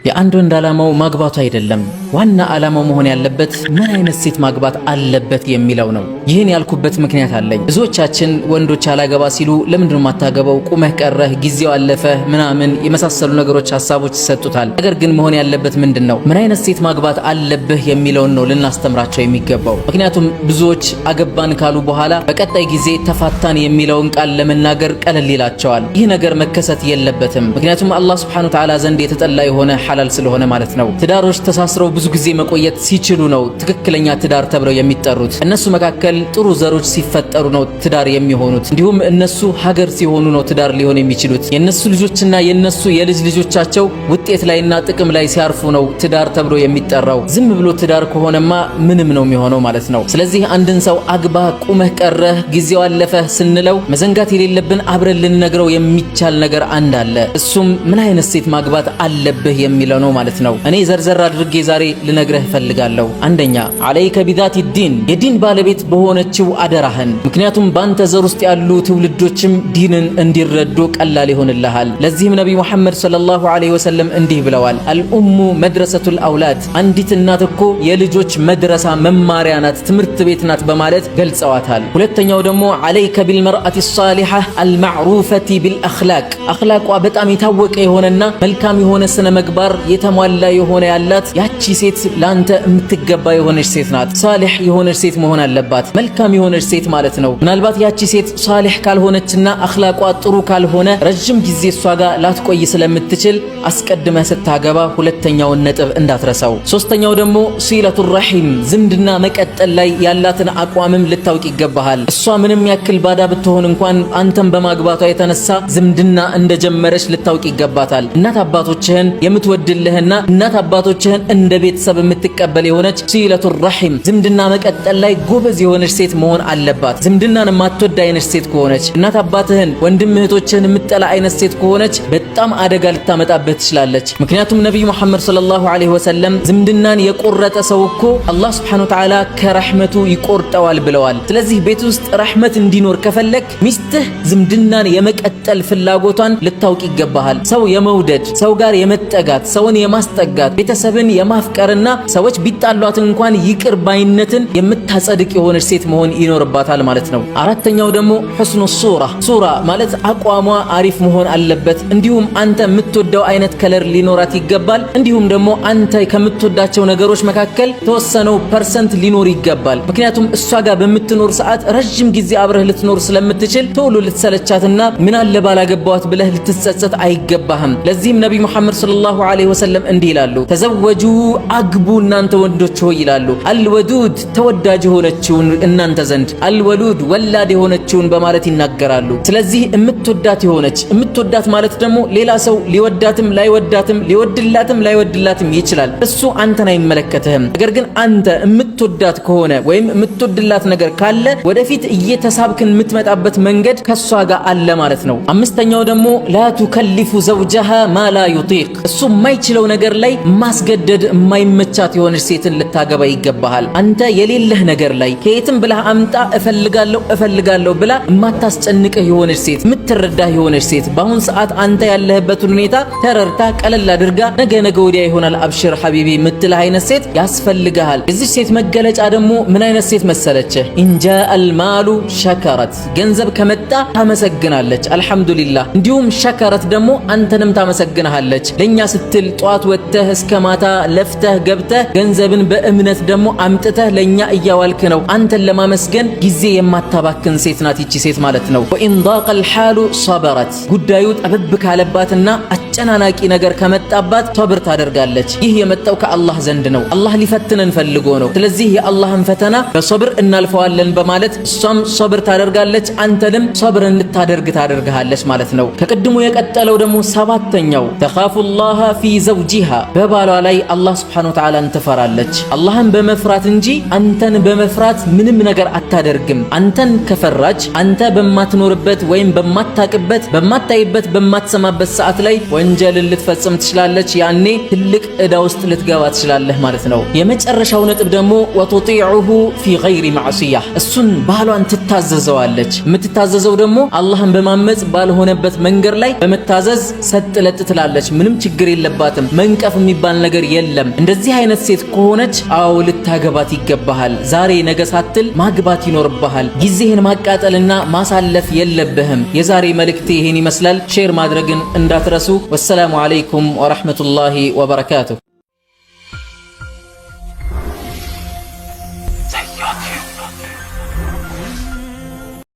የአንድ ወንድ ዓላማው ማግባቱ አይደለም። ዋና ዓላማው መሆን ያለበት ምን አይነት ሴት ማግባት አለበት የሚለው ነው። ይህን ያልኩበት ምክንያት አለኝ። ብዙዎቻችን ወንዶች አላገባ ሲሉ ለምንድነው ማታገባው? ቁመህ ቀረህ፣ ጊዜው አለፈ ምናምን የመሳሰሉ ነገሮች ሐሳቦች ይሰጡታል። ነገር ግን መሆን ያለበት ምንድነው? ምን አይነት ሴት ማግባት አለብህ የሚለውን ነው ልናስተምራቸው የሚገባው። ምክንያቱም ብዙዎች አገባን ካሉ በኋላ በቀጣይ ጊዜ ተፋታን የሚለውን ቃል ለመናገር ቀለል ይላቸዋል። ይህ ነገር መከሰት የለበትም። ምክንያቱም አላህ Subhanahu Wa Ta'ala ዘንድ የተጠላ የሆነ ሐላል ስለሆነ ማለት ነው። ትዳሮች ተሳስረው ብዙ ጊዜ መቆየት ሲችሉ ነው ትክክለኛ ትዳር ተብለው የሚጠሩት። እነሱ መካከል ጥሩ ዘሮች ሲፈጠሩ ነው ትዳር የሚሆኑት። እንዲሁም እነሱ ሀገር ሲሆኑ ነው ትዳር ሊሆን የሚችሉት። የነሱ ልጆችና የነሱ የልጅ ልጆቻቸው ውጤት ላይና ጥቅም ላይ ሲያርፉ ነው ትዳር ተብሎ የሚጠራው። ዝም ብሎ ትዳር ከሆነማ ምንም ነው የሚሆነው ማለት ነው። ስለዚህ አንድን ሰው አግባ፣ ቁመህ ቀረህ፣ ጊዜው አለፈህ ስንለው መዘንጋት የሌለብን አብረን ልንነግረው የሚቻል ነገር አንድ አለ። እሱም ምን አይነት ሴት ማግባት አለብህ የሚለው ነው ማለት ነው። እኔ ዘርዘር አድርጌ ዛሬ ልነግርህ እፈልጋለሁ። አንደኛ አለይከ ቢዛቲ ዲን፣ የዲን ባለቤት በሆነችው አደራህን። ምክንያቱም ባንተ ዘር ውስጥ ያሉ ትውልዶችም ዲንን እንዲረዱ ቀላል ይሆንልሃል። ለዚህም ነብዩ መሐመድ ሰለላሁ ዐለይሂ ወሰለም እንዲህ ብለዋል፣ አልኡሙ መድረሰቱል አውላድ፣ አንዲት እናት እኮ የልጆች መድረሳ መማሪያ ናት፣ ትምህርት ቤት ናት በማለት ገልጸዋታል። ሁለተኛው ደግሞ አለይከ ቢልመርአቲ ሷሊሐ አልማዕሩፈቲ ቢልአኽላቅ፣ አኽላቋ በጣም የታወቀ የሆነና መልካም የሆነ ስነ ምግባር የተሟላ የሆነ ያላት ያቺ ሴት ላንተ የምትገባ የሆነች ሴት ናት። ሳሊህ የሆነች ሴት መሆን አለባት። መልካም የሆነች ሴት ማለት ነው። ምናልባት ያቺ ሴት ሳሊህ ካልሆነችና አኽላቋ ጥሩ ካልሆነ ረጅም ጊዜ እሷ ጋር ላትቆይ ስለምትችል አስቀድመህ ስታገባ ሁለተኛውን ነጥብ እንዳትረሳው። ሶስተኛው ደግሞ ሲለቱ ረሂም፣ ዝምድና መቀጠል ላይ ያላትን አቋምም ልታውቅ ይገባሃል። እሷ ምንም ያክል ባዳ ብትሆን እንኳን አንተም በማግባቷ የተነሳ ዝምድና እንደጀመረች ልታውቅ ይገባታል። እናት አባቶችህን የምትወድልህና እናት አባቶችህን እንደ ቤተሰብ የምትቀበል የሆነች ሲለቱ ረሂም፣ ዝምድና መቀጠል ላይ ጎበዝ የሆነች ሴት መሆን አለባት። ዝምድናን የማትወድ አይነት ሴት ከሆነች፣ እናት አባትህን ወንድም እህቶችህን የምትጠላ አይነት ሴት ከሆነች በጣም አደጋ ልታመጣብህ ትችላለች። ምክንያቱም ነብዩ መሐመድ ሰለላሁ ዐለይሂ ወሰለም ዝምድናን የቆረጠ ሰው እኮ አላህ Subhanahu Wa Ta'ala ከረህመቱ ይቆርጠዋል ብለዋል። ስለዚህ ቤት ውስጥ ረህመት እንዲኖር ከፈለክ ሚስትህ ዝምድናን የመቀጠል ፍላጎቷን ልታውቅ ይገባሃል። ሰው የመውደድ፣ ሰው ጋር የመጠጋት፣ ሰውን የማስጠጋት፣ ቤተሰብን የማፍቀርና ሰዎች ቢጣሏት እንኳን ይቅር ባይነትን የምታጸድቅ የሆነች ሴት መሆን ይኖርባታል ማለት ነው። አራተኛው ደግሞ ሁስኑ ሱራ ማለት አቋሟ አሪፍ መሆን አለበት። እንዲሁም አንተ የምትወደው አይነት ከለር ሊኖራት ይገባል። እንዲሁም ደግሞ አንተ ከምትወዳቸው ነገሮች መካከል ተወሰነው ፐርሰንት ሊኖር ይገባል። ምክንያቱም እሷ ጋር በምትኖር ሰዓት ረጅም ጊዜ አብረህ ልትኖር ስለምትችል ቶሎ ልትሰለቻትና ምን አለ ባላገባዋት ብለህ ልትጸጸት አይገባህም። ለዚህም ነብዩ መሐመድ ሰለላሁ ዐለይሂ ወሰለም እንዲህ ይላሉ፣ ተዘወጁ፣ አግቡ እናንተ ወንዶች ሆይ ይላሉ። አልወዱድ፣ ተወዳጅ የሆነችውን እናንተ ዘንድ፣ አልወሉድ፣ ወላድ የሆነችውን በማለት ይናገራሉ። ስለዚህ የምትወዳት የሆነች፣ የምትወዳት ማለት ደግሞ ሌላ ሰው ሊወዳትም ላይወዳትም ሊወድላትም ላይወድላትም ይችላል። እሱ አንተን አይመለከትህም። ነገር ግን አንተ የምትወዳት ከሆነ ወይም የምትወድላት ነገር ካለ ወደፊት እየተሳብክን የምትመጣበት መንገድ ከሷ ጋር አለ ማለት ነው። አምስተኛው ደግሞ ላ ቱከሊፉ ዘውጀሃ ማ ላ ዩጢቅ፣ እሱ የማይችለው ነገር ላይ ማስገደድ የማይመቻት የሆነች ሴትን ልታገባ ይገባሃል። አንተ የሌለህ ነገር ላይ ከየትም ብለህ አምጣ እፈልጋለሁ ብላ የማታስጨንቅህ የሆነች ሴት፣ የምትረዳህ የሆነች ሴት፣ በአሁን ሰዓት አንተ ያለህበትን ሁኔታ ተረርታ ቀለል አድርጋ ነገ ወዲያ ይሆናል አብሽር ሐቢቢ የምትልህ አይነት ሴት ያስፈልግሃል። የዚህ ሴት መገለጫ ደግሞ ምን አይነት ሴት መሰለችህ? ኢንጃአል ማሉ ሸከረት፣ ገንዘብ ከመጣ ታመሰግናለች አልሐምዱሊላህ። እንዲሁም ሸከረት ደግሞ አንተንም ታመሰግናለች። ለኛ ስትል ጧት ወጥተህ እስከ ማታ ለፍተህ ገብተህ ገንዘብን በእምነት ደግሞ አምጥተህ ለኛ እያዋልክ ነው። አንተን ለማመስገን ጊዜ የማታባክን ሴት ናት ይቺ ሴት ማለት ነው። ወኢን ዳቀል ሐሉ ሰበረት፣ ጉዳዩ ጠበብ ካለባትና አጨናናቂ ነገር ከመጣባት ሶብር ታደርጋለች። ይህ የመጣው ከአላህ ዘንድ ነው። አላህ ሊፈትነን ፈልጎ ነው። ስለዚህ የአላህን ፈተና በሶብር እናልፈዋለን በማለት እሷም ሶብር ታደርጋለች፣ አንተንም ሶብር እንድታደርግ ታደርግሃለች ማለት ነው። ከቅድሙ የቀጠለው ደግሞ ሰባተኛው ተኻፉላህ ፊ ዘውጂሃ፣ በባሏ ላይ አላህ Subhanahu Wa Ta'ala ትፈራለች። አላህን በመፍራት እንጂ አንተን በመፍራት ምንም ነገር አታደርግም። አንተን ከፈራች አንተ በማትኖርበት ወይም በማታቅበት በማታይበት በማትሰማበት ሰዓት ላይ ወንጀልን ልትፈጽም ትችላለች። ያኔ ትልቅ ዕዳ ውስጥ ልትገባ ትችላለህ ማለት ነው። የመጨረሻው ነጥብ ደግሞ ወቱጢዑሁ ፊ ገይሪ ማዕሲያ፣ እሱን ባሏን ትታዘዘዋለች። የምትታዘዘው ደግሞ አላህን በማመጽ ባልሆነበት መንገድ ላይ በመታዘዝ ሰጥ ለጥ ትላለች። ምንም ችግር የለባትም። መንቀፍ የሚባል ነገር የለም። እንደዚህ አይነት ሴት ከሆነች አዎ ልታገባት ይገባሃል። ዛሬ ነገ ሳትል ማግባት ይኖርብሃል። ጊዜህን ማቃጠልና ማሳለፍ የለብህም። የዛሬ መልእክቴ ይሄን ይመስላል። ሼር ማድረግን እንዳትረሱ። ወሰላሙ አለይኩም ወራህመቱላሂ ወበረካቱሁ።